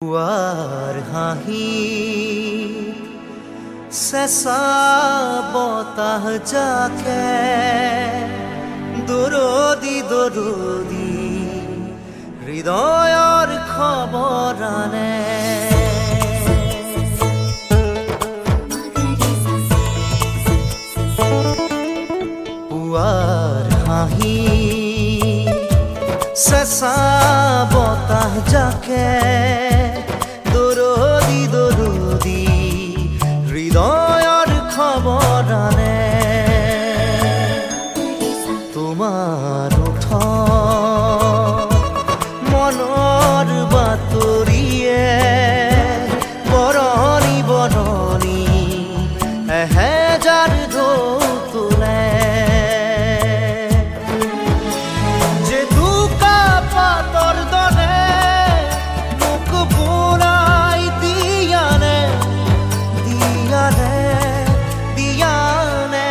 পুৱাৰ হাঁহি চেঁচা বতাহ জাকে দৰদি দৰদি হৃদয়ৰ খবৰ আনে। পুৱাৰ হাঁহি চেঁচা বতাহ জাকে দৰদি দৰদি হৃদয়ৰ খবৰ আনে। তোমাৰ মনৰ বাতৰিয়ে বৰণি বৰণি এহেজাৰ ঢৌ তোলে। জেতুকা পাতৰ দৰে মোক বুৰাই দিয়ানে দিয়ানে দিয়ানে।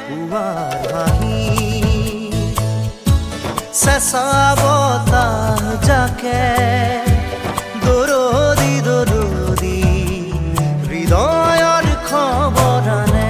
পুৱাৰ হাঁহি চেঁচা বতাহ জাকে দৰদি দৰদি হৃদয়ৰ খবৰ আনে।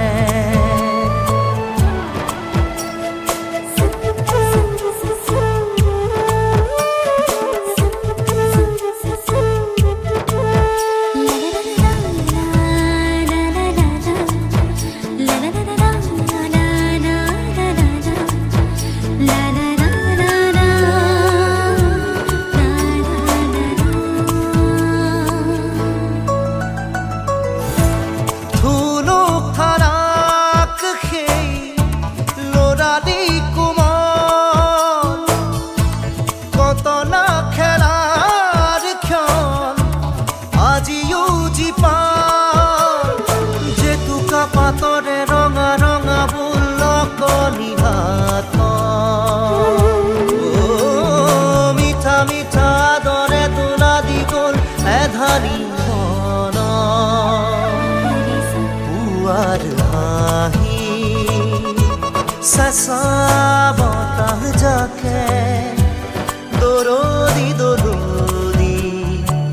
জেতুকা পাতৰে ৰঙা ৰঙা বুলকনি হাত মিঠা মিঠা দৰে তোলা দি গ'ল এধানি মন। পুৱাৰ হাঁহি চেঁচা বতাহ জাকে দৰদি দৰদি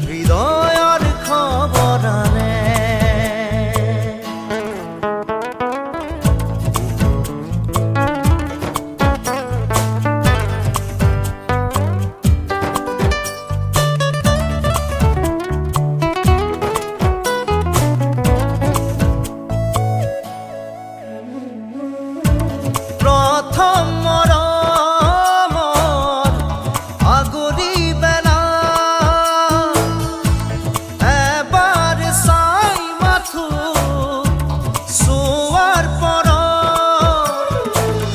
হৃদয়ৰ খবৰ আনে। প্ৰথম মৰমৰ আগৰি বেলা এবাৰ চাই মাথো চোৱাৰ পৰ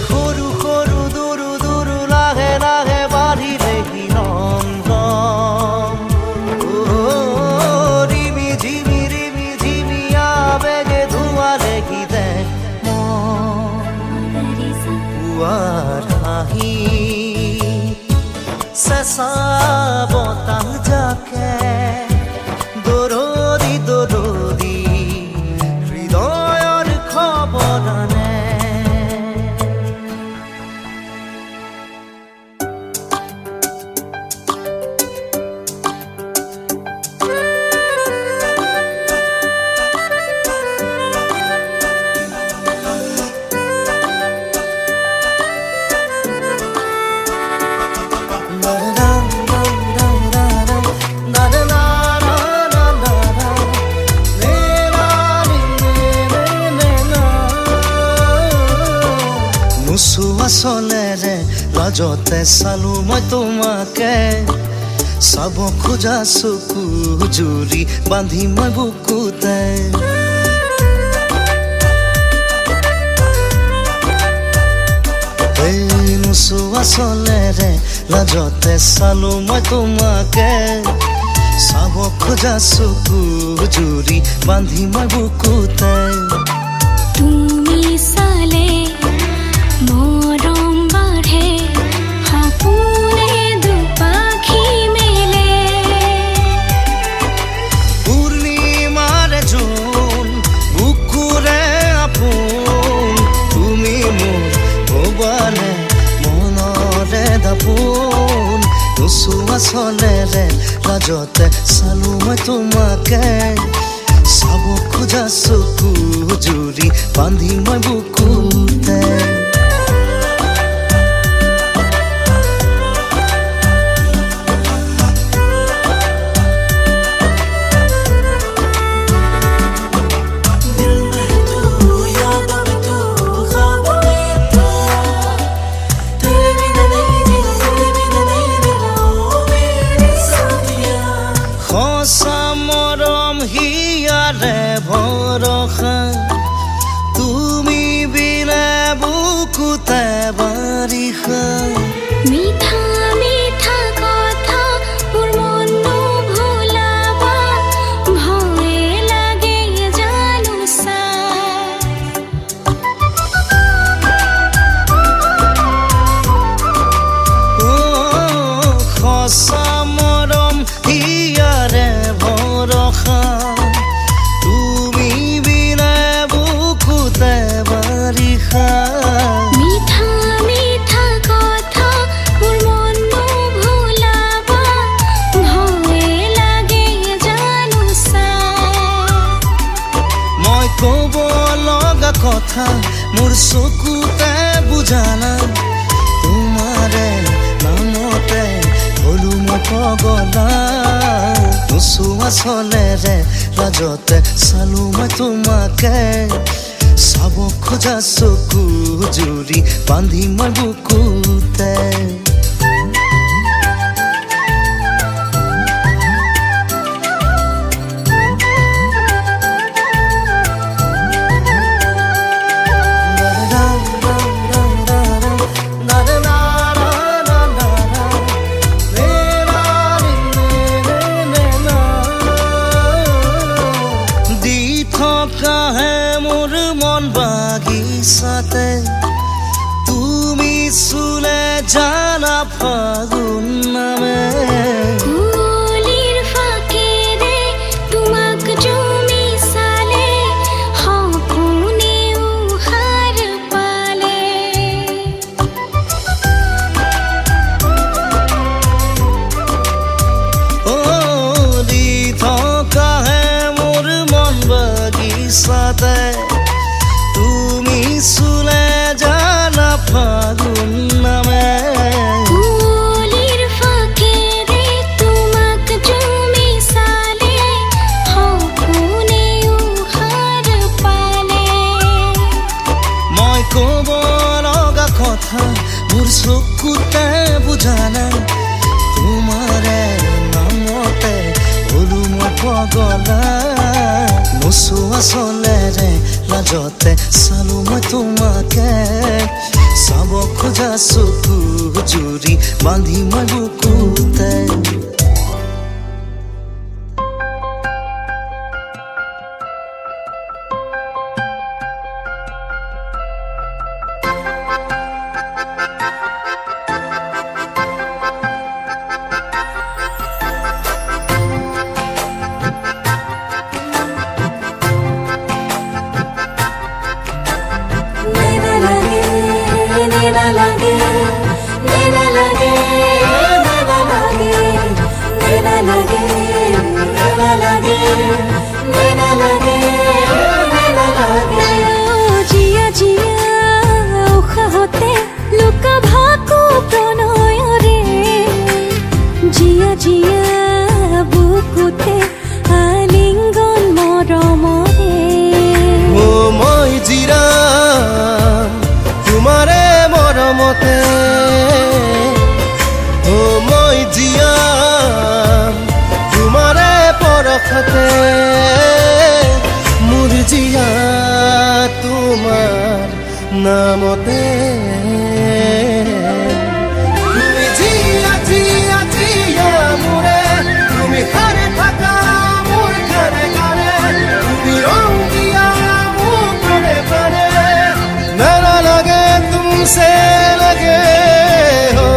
সৰু সৰু দূৰো দূৰো লাহে লাহে বাঢ়িলে ৰিমি ঝিমি আবেগে ধোৱালে গীতে। পুৱাৰ হাঁহি চেঁচা বতাহ জাকে দৰদি দৰদি হৃদয়ৰ খবৰ আনে। নোচোৱা চলেৰে লাজতে চালো মই তোমাকে চাব খোজা চকু জুৰি বান্ধি মই বুকুতে। নোচোৱা চলেৰে লাজতে চালো মই তোমাকে চাব খোজা চকু জুৰি বান্ধি মই বুকুতে। তুমি চালে মৰম বাঢ়ে সপোনে দুপাখি মেলে। পূৰ্ণিমাৰে জোন বুকুৰে আপোন তুমি মোৰ ভৱানে মনৰে দাপোন। নোচোৱা চলেৰে লাজ লাজতে চালো মই তোমাকে চাব খোজা চকু জুৰি বান্ধি মই বুকুতে ভৰসা তুমি বিনা বুকুতে বাৰিষা মিঠা মিঠা কথা মোৰ মনটো ভুলাবা ভয়ে লাগে জানো চা সঁচা মৰম হিয়াৰে ভৰসা মিঠা মিঠা কথা মোৰ মনটো ভুলাবা ভয়ে লাগে জানো চা মই ক'ব লগা কথা মোৰ চকুতে বুজানা তোমাৰে নামতে হলো মই পগলা নোচোৱা চলেৰে লাজতে চালো মই তোমাকে চাব খোজা চকু জুৰি বান্ধি মই বুকুতে দি থকাহে মোৰ মন বাগিচাতে তুমি চুলে জানা ফাগুন নামে কুলিৰ ফাকেৰে তোমাক জুমি চালে সপোনে উহাৰ পালে দি থকাহে মোৰ মন বাগিচাতে তুমি চুলে জানা ফাগুন নামে কুলিৰ ফাকেৰে তোমাক জুমি চালে সপোনে উহাৰ পালে মই ক'ব লগা কথা মোৰ চকুতে বুজানা তোমাৰে নামতে হলো মই পগলা নোচোৱা চলেৰে লাজতে চালো মই তোমাকে চাব খোজা চকু জুৰি বান্ধি মই বুকুতে জিয়া জিয়া উশাহতে লুকা ভাকো প্ৰণয়ৰে জিয়া জিয়া বুকুতে আলিংগন মৰমৰে মই জিৰাম তোমাৰে মৰমতে মই জিয়াম তোমাৰে পৰশতে মোৰ জিয়া তোমাৰ নামতে তুমি জিয়া জিয়া জিয়া মোৰে তুমি ঘৰে থাকা মোৰ ঘৰে ঘৰে তুমি ৰং দিয়া মোক প্রাণে প্রাণে মেলা লাগে তুমসে লাগে हो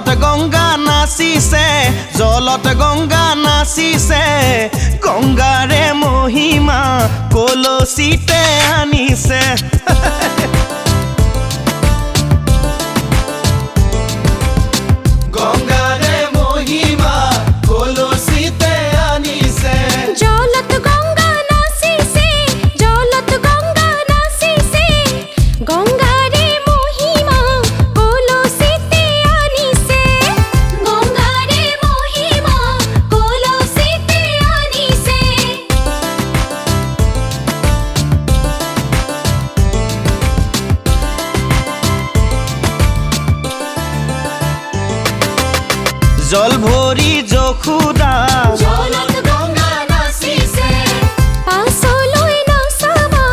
জলত গংগা নাচিছে, জলত গংগা নাচিছে, গংগাৰে মহিমা কলচিতে আনিছে। গংগাৰে মহিমা কলচিতে আনিছে। জলত গংগা নাচিছে, জলত গংগা নাচিছে, গংগাৰে মহিমা কলচিতে আনিছে, গংগাৰে মহিমা কলচিতে আনিছে। জল ভৰি যশোদা, জলত গংগা নাচিছে, পাছলৈ নাচাবা,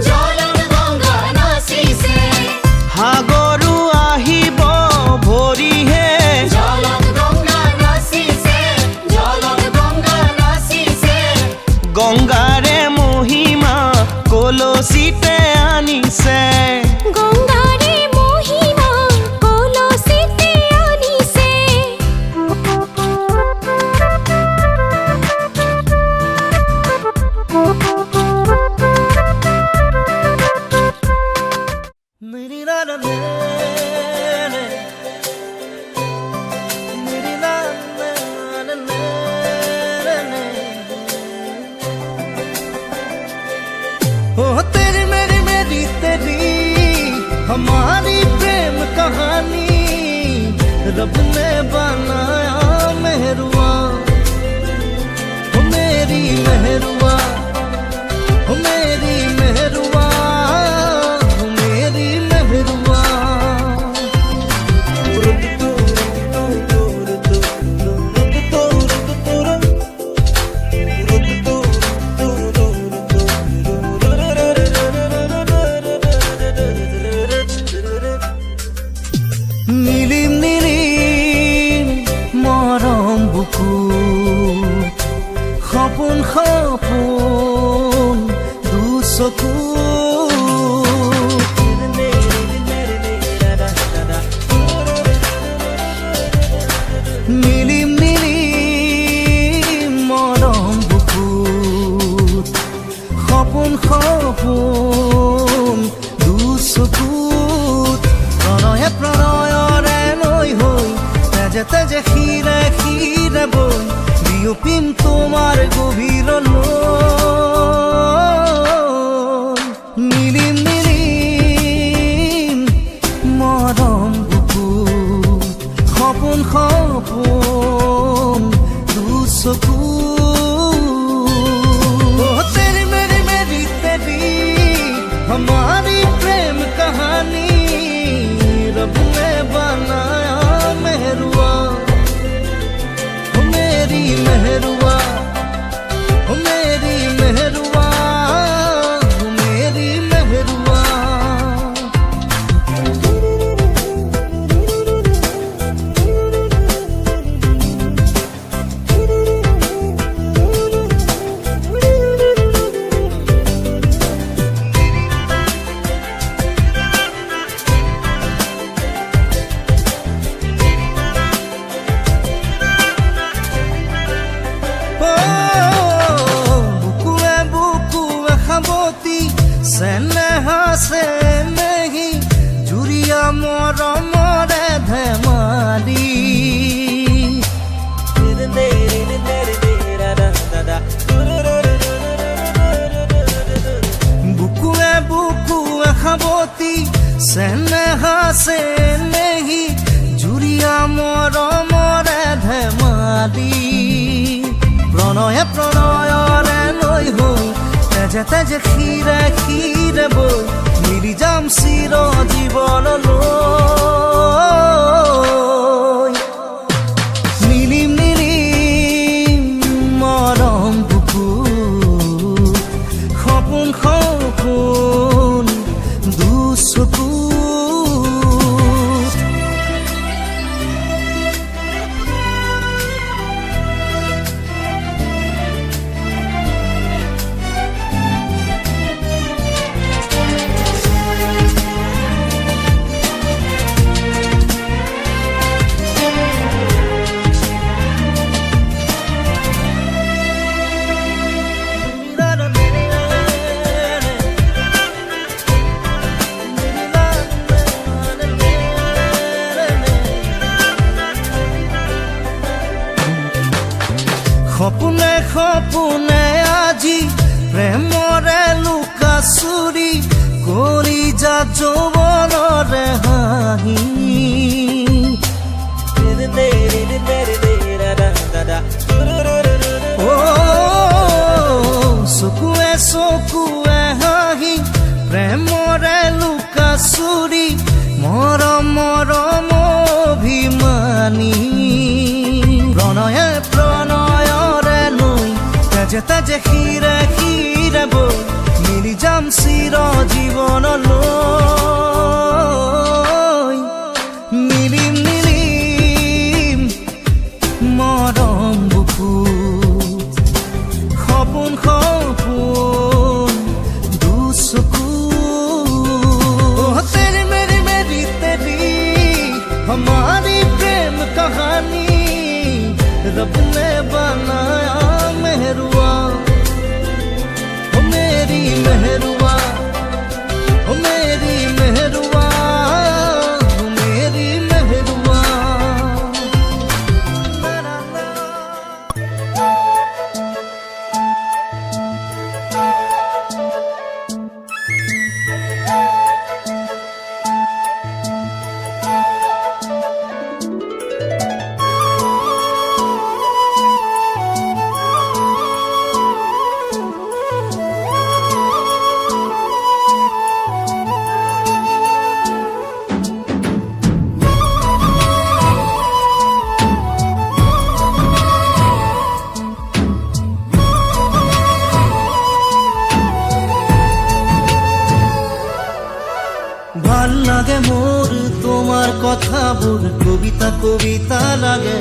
জলত গংগা নাচিছে। সাগৰো আহিব ভৰিহে, জলত গংগা নাচিছে, জলত গংগা নাচিছে, গংগাৰে মহিমা কলচিতে আনিছে। গংগাৰে মহিমা কলচিতে আনিছে। ओ तेरी मेरी मेरी तेरी हमारी प्रेम कहानी, रब ने बनाया मेहरुआ, हो मेरी मेहरुआ, हो मेरी मेहरुआ, हो मेरी मेहरुआ। নীলিম নীলিম মৰম বুকু, সপোন সপোন দুচকু, নীলিম নীলিম মৰম বুকু, সপোন সপোন দুচকুত, প্ৰণয়ে প্ৰণয়ৰে নৈ হৈ তেজে তেজে শিৰে শিৰে বৈ বিয়পিম তোমাৰ গভীৰলৈ। নীলিম নীলিম মৰম বুকুত, সপোন সপোন দুচকুত। তেৰি মেৰি মেৰি তেৰি हमारी प्रेम कहानी, रब ने बनाया मेहरुआ, हो मेरी मेहरुआ, हो मेरी मेहरुआ, हो मेरी मेहरुआ। বুকুৱে বুকুৱে সাৱতি চেনেহা চেনেহী, জুৰীয়া মৰমৰে ধেমালি, বুকুৱে বুকুৱে সাৱতি চেনেহা চেনেহী, জুৰীয়া মৰমৰে ধেমালি, প্ৰণয়ে প্ৰণয়ৰে নৈ হৈ তেজে তেজে শিৰে শিৰে বৈ মিলি যাম চিৰ জীৱনলৈ। নীলিম নীলিম মৰম বুকু, সপোন সপোন দুচকু, সপোনে সপোনে আজি প্ৰেমৰে লুকা চুৰি কৰি যা যৌৱনৰে হাঁহি চকুৱে চকুৱে হাঁহি প্ৰেমৰে লুকা চুৰি মৰম মৰম অভিমানী প্ৰণয়ে প্ৰণয়ৰে নৈ তেজে তেজে শিৰে শিৰে বৈ মিলি যাম চিৰ জীৱনলৈ মিলিম মিলিম মৰম বুকুত সপোন সপোন দুচকু तेरी मेरी मेरी तेरी हमारी प्रेम कहानी रब ने बनाया मेहरुआ ओ मेरी मेहरुआ ओ मेरी मेहरुआ ओ मेरी मेहरुआ ভাল লাগে মোর তোমার কথাবোৰ কবিতা কবিতা লাগে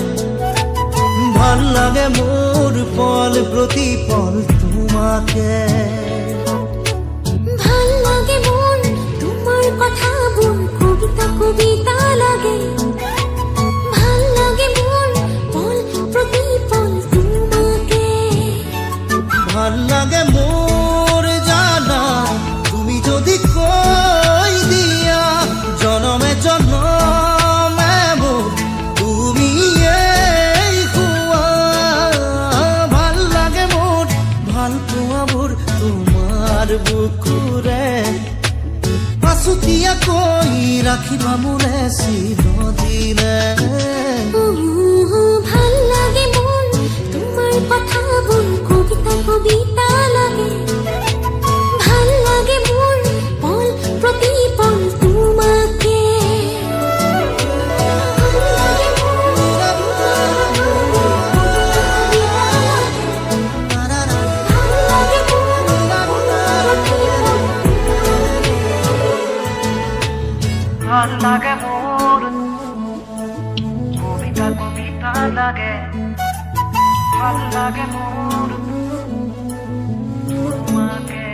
ভাল লাগে মোৰ পল প্ৰতি পল তোমাকে ভাল লাগে মন তোমাৰ কথাবোৰ কবিতা কবিতা লাগে ভাল লাগে মন পল প্রতি পল তোমাকে ভাল লাগে মোর জানা তুমি যদি কই দিয়া জনমে জনমে মোর তুমি এই হুয়া ভাল লাগে মোর ভাল পোৱাবোৰ তোমাৰ বুকুৰে পাছুতীয়া কৈ ৰাখিবা মোলে চিৰদিনে ভাল লাগে মন তোমাৰ কথাবোৰ কবিতা কবিতা লাগে ভাল লাগে মন পল প্রতি পল তোমাকে ভাল লাগে মোর কবিতা কবিতা লাগে ভাল লাগে মোর তোমাকে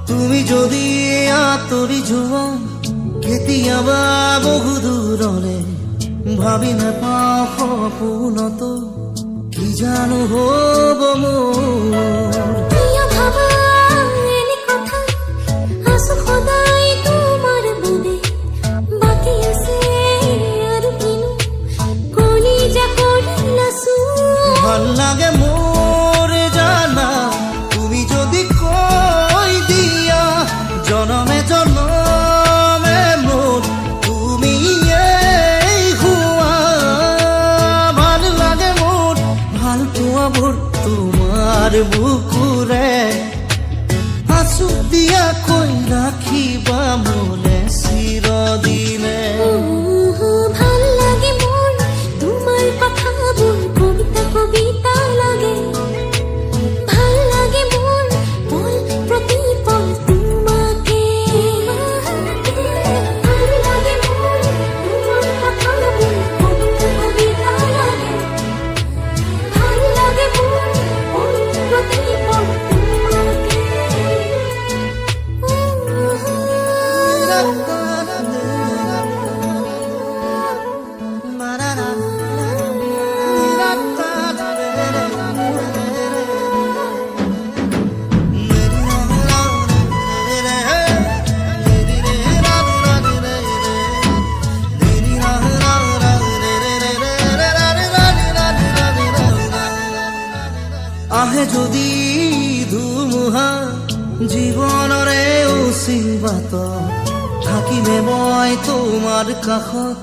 তুমি যদি আঁতৰি যোৱা কেতিয়াবা বহু দূৰলে ভাবি নাপাওঁ সপোনতো কি জানো হ'ব মোৰ প্ৰিয় ভাবা এনে কথা আছো সদায় তোমাৰ বাবে বাকি আছে আৰ কিনো কলিজা কৰিলাছো ভাল লাগে মোৰ জানা তুমি যদি কৈ দিয়া জনমে জনমে মোৰ তুমি এই হুৱা ভাল লাগে মোৰ ভাল পোৱাবোৰ তোমাৰ বুকুৰে আঁচু দিয়াকৈ ৰাখিবা মোলে চিৰদিনে ভাল লাগে মন তোমাৰ কথাবোৰ কবিতা কবিতা লাগে বাট থাকিলে মই তোমাৰ কাষত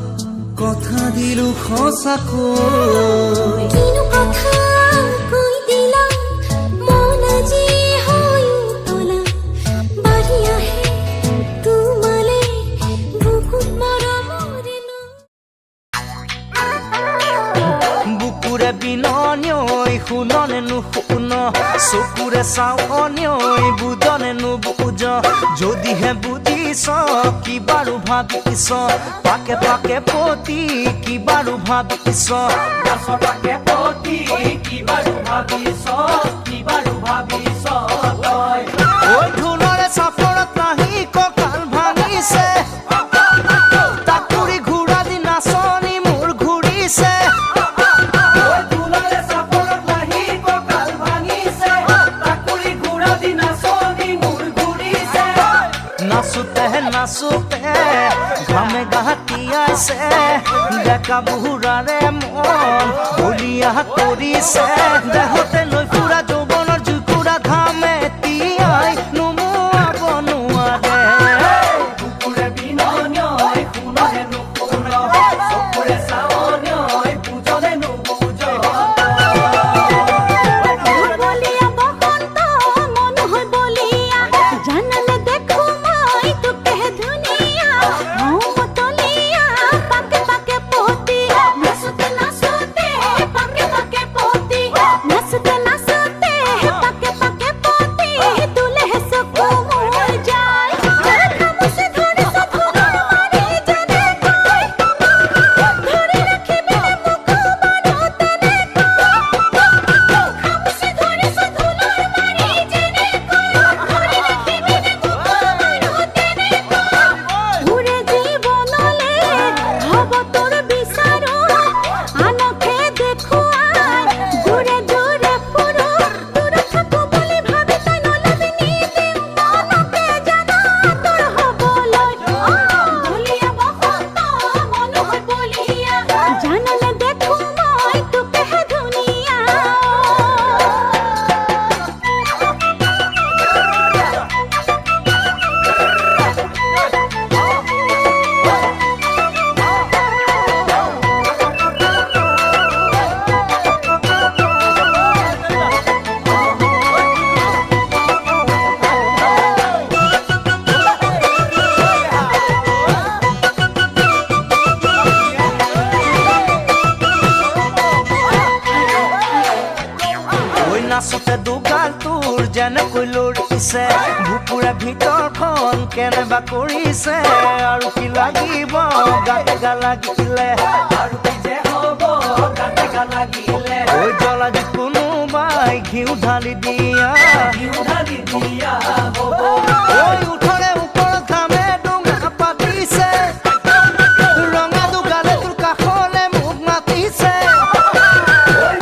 কথা দিলো সঁচাকৈ কিনো কথা কৈ দিলা মন আজি হৈ উতলা বাঢ়ি আহে তোমালে বুকুত মৰমৰে বুকুৰে বিননিয়ৈ শুননে নুশুন চকুৰে চাৱনিয়ৈ বুজনে নুবুজ যদিহে বুজিছ কি বাৰু ভাবিছ পাকে পাকে পতি কি বাৰু ভাবিছ পাকে পতি কি বাৰু ভাবিছ কি বাৰু ভাবিছ তই ঐ ঢোলৰে চাপৰত নাহি কঁকাল ভাঙিছে তাকুৰি ঘূৰা দি নাচনি মোৰ ঘূৰিছে নাচোতে নাচোতে ঘামে গাহাতিয়াইছে ডেকা বুঢ়াৰে মন বলিয়া কৰিছে দেহতে লৈ ফুৰা যৌৱনৰ জুকুৰা ঘামে তিয়াই নুমুৱাব নোৱাৰে বুকুৰে বিননিয়ৈ শুননে নুশুন চকুৰে চাৱনিয়ৈ বুজনে নুবুজ বলিয়া বসন্ত মন হৈ বলিয়া জানালে দেখো মই তোকে ধুনীয়া মতলিয়া পাকে পাকে পতি নাচতে নাচতে পাকে পাকে পতি নাচতে নাচতে পাকে পাকে পতি তুলে চকু মোৰ যায় খামুচি ধৰিছ ধুনুৰ মাৰি যেনে কয় ধৰি ৰাখিবি মোক বাৰু তেনেকৈ খামুচি ধৰিছ ধুনুৰ মাৰি যেনে কয় ধৰি ৰাখিবি মোক বাৰু তেনেকৈ ঘূৰে জীৱনলে হ'ব তোৰ বিচাৰো আনকে দেখুৱাই দূৰে দূৰে ফুৰো দূৰত থাকো বুলি ভাবি তই নলবি নিদিওঁ মনকে জানা তোৰ হ'বলৈ বলিয়া বসন্ত মন হৈ বলিয়া জানালে দেখো মই তোকেহে ধুনীয়া ঐ নাচতে দুগাল তোৰ যেনেকৈ লৰিছে বুকুৰে ভিতৰখন কেনেবা কৰিছে আৰু কি লাগিব গাতে গা লাগিলে আৰু কি যে হ'ব গাতে গা লাগিলে ঐ জ্বলা দি কোনোবাই ঘিউ ঢালি দিয়া ঘিউ ঢালি দিয়া হ'ব ঐ উঠৰে ওপৰত ঘামে ডোঙা পাতিছে ৰঙা দুগালে তোৰ কাষলে মোক মাতিছে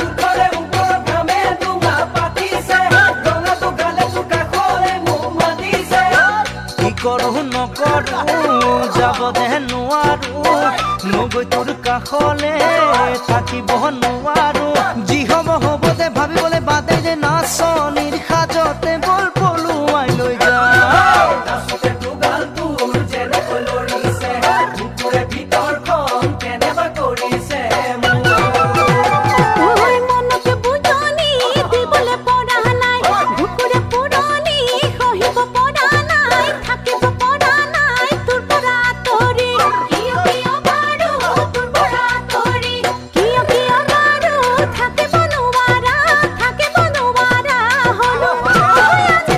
উঠৰে ওপৰত ঘামে ডোঙা পাতিছে ৰঙাটো গালে তোৰ কাষলে মোক মাতিছে কি কৰো নকৰো যাব দে নোৱাৰো নগৈ তোৰ কাষলে থাকিব নোৱাৰো যি হ'ব হ'ব দে ভাবিবলৈ বাদে যে নাচনিৰ সাজতে বল পলুৱাই লৈ যা নাচতে দুগাল তোৰ যেনেকৈ লৰিছে বুকুৰে ভিতৰখন কেনেবা কৰিছে ওই মনকে বুজনি দিবলে পৰা নাই বুকুৰে পুৰণি সহিব পৰা নাই থাকিব পৰা নাই তোৰ পৰা আঁতৰি কিয় কিয় বাৰু তোৰ পৰা আঁতৰি কিয় কিয় বাৰু থাকিব নোৱাৰা হলো মই আজি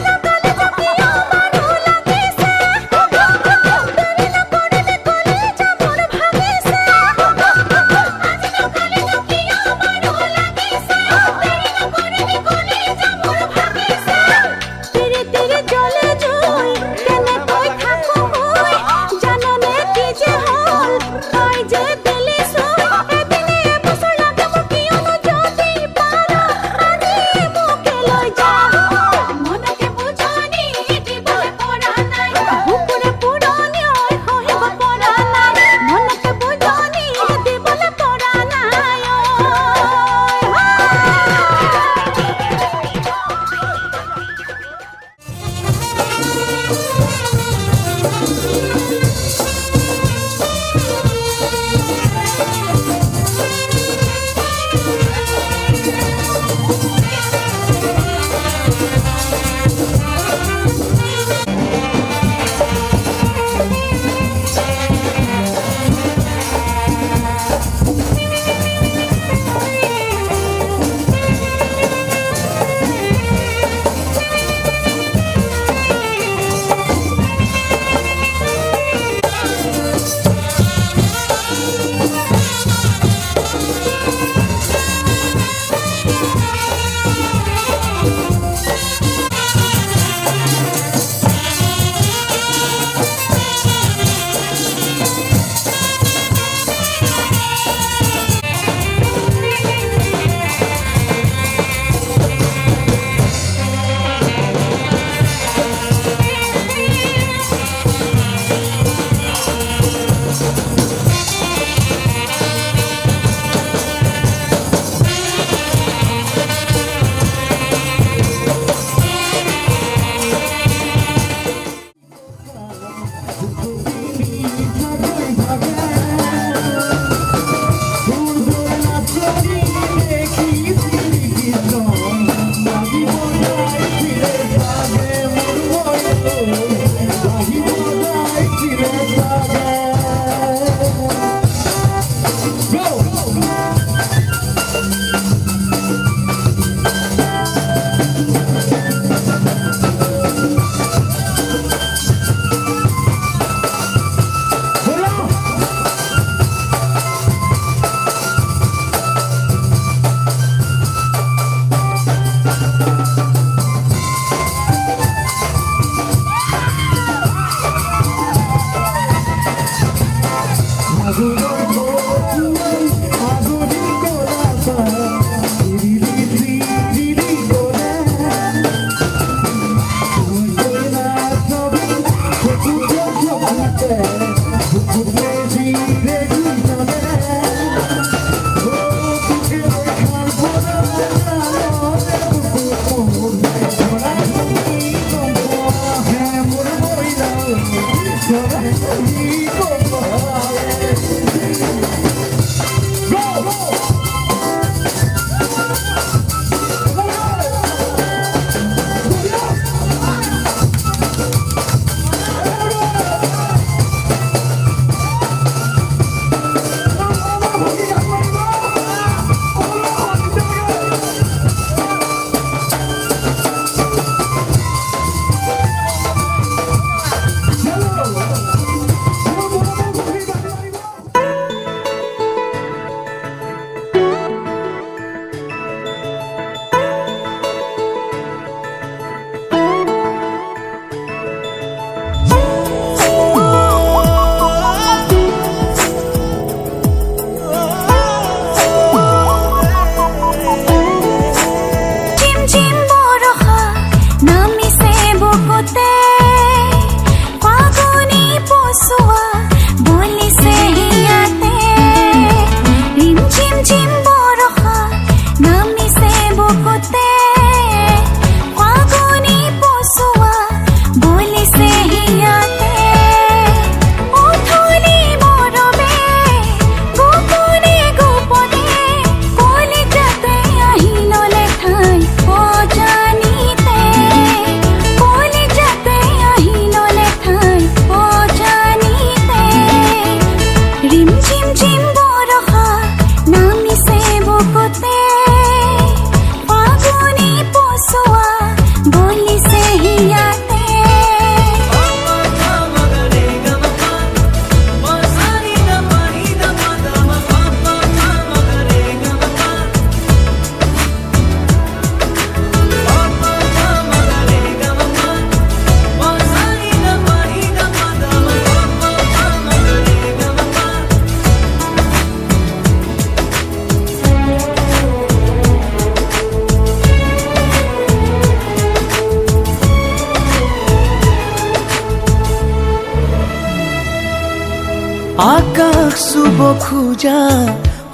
আকাশ চুব খোজা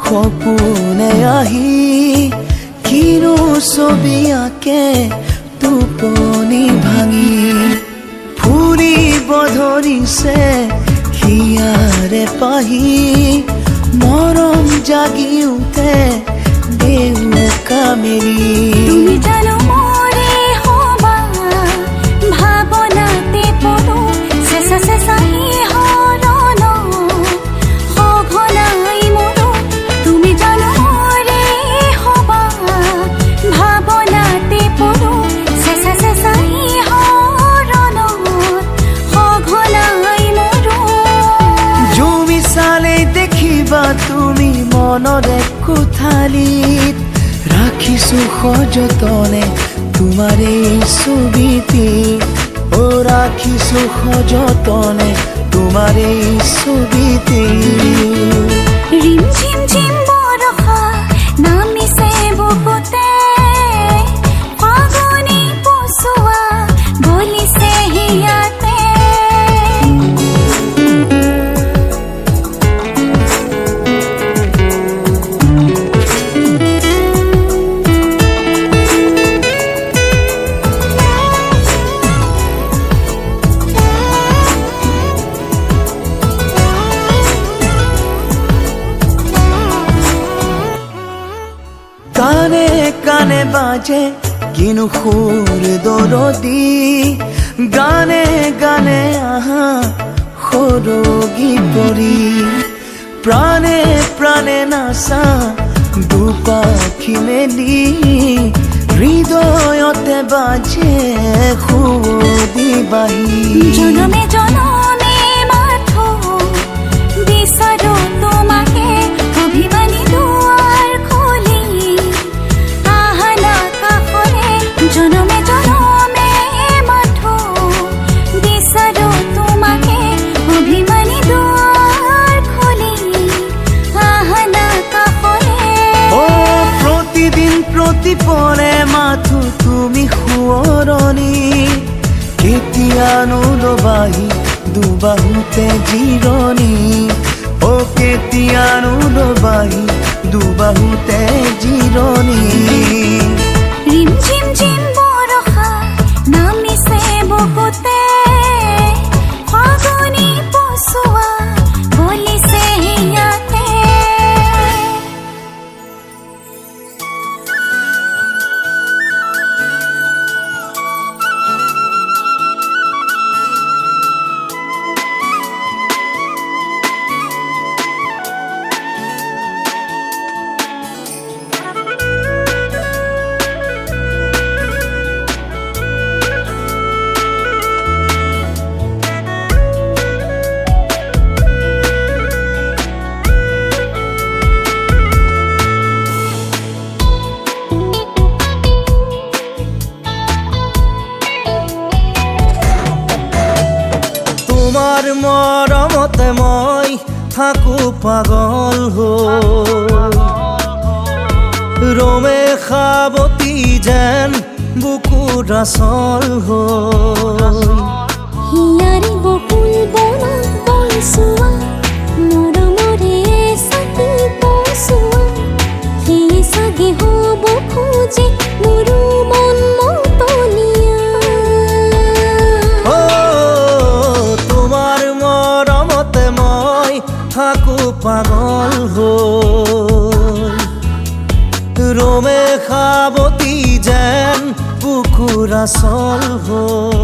সপোনে আহি কিনো ছবি আঁকে টোপনি ভাঙি ফুৰিব ধৰিছে হিয়াৰে পাহি মৰম জাগি উঠে দেউকা মেৰি তুমি জানো মরে হবা ভাবনাতে পড়ো শেষা শেষাই হরণ সঘনাই মরো তুমি জানো মরে হবা ভাবনাতে পড়ো শেষা শেষাই হরণ সঘনাই মরো জুমি চালে দেখিবা তুমি মনৰে কোঠালিত ৰাখিছো সযতনে তোমাৰ এই ছবিটি ও ৰাখিছো সযতনে তোমাৰ এই ছবিটি ৰিম ঝিম ঝিম বৰষা নামিছে বুকুতে ফাগুনি পছুৱা বলিছে হিয়াতে কানে কানে বাজে কিনো সুৰ দৰদি গানে গানে আহা সৰগী পৰি প্ৰাণে প্ৰাণে নাচা দুপাখি মেলি হৃদয়তে বাজে সুদি বাহি জনমে জনমে মাথো বিচাৰো তোমাকে অভিমানী দুৱাৰ খুলি আহানা কাষৰে জনমে জনমে মাথো বিচাৰো তোমাকে অভিমানী দুৱাৰ খুলি গতি পৰে মাথো তুমি সোঁৱৰণি কেতিয়ানো লবাহি দুবাহুতে জিৰণি অ কেতিয়ানো লবাহি দুবাহুতে জিৰণি ৰিম ঝিম ঝিম বৰষা নামিছে বহুতে ফাগুনী পচোৱা বলিছে ইয়াতে তোমাৰ মৰমতে মই থাকো পাগল হৈ ৰমে খাবতি যেন বুকুৰ আচল হৈ হিয়াৰি বকুল বনত বলচোৱা মৰমৰে চাকি পচোৱা সেয়ে চাগে হ'ব খোজে মোৰো মন মতলীয়া অ তোমাৰ মৰমতে মই থাকো পাগল হৈ ৰমে খাবতি যেন বুকুৰ আচল হৈ